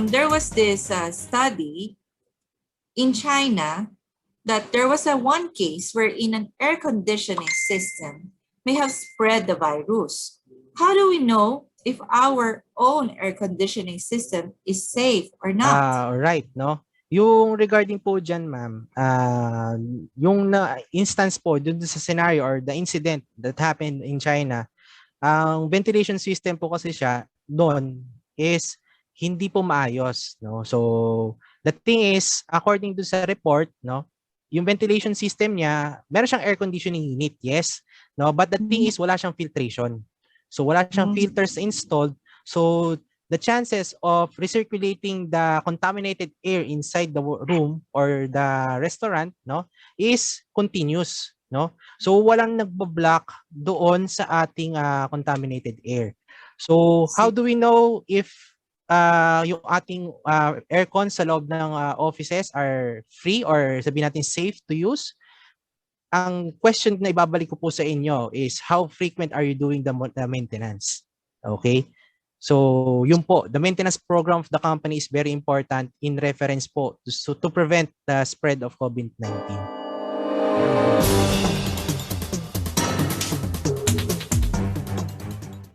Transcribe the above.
there was this study in China that there was one case wherein an air conditioning system may have spread the virus. How do we know if our own air conditioning system is safe or not? Right, no? Yung regarding po dyan, ma'am, yung na instance po dun sa scenario or the incident that happened in China, ang ventilation system po kasi siya doon is hindi po maayos, no? So, the thing is, according to sa report, no, yung ventilation system niya, meron siyang air conditioning unit, yes, no? But the thing is, wala siyang filtration. So, wala siyang filters installed. So, the chances of recirculating the contaminated air inside the room or the restaurant, no, is continuous, no? So walang nagbo-block doon sa ating contaminated air. So how do we know if yung ating aircon sa loob ng offices are free or sabihin natin safe to use? Ang question na ibabalik ko po sa inyo is how frequent are you doing the maintenance? Okay? So, yun po, the maintenance program of the company is very important in reference po to prevent the spread of COVID-19.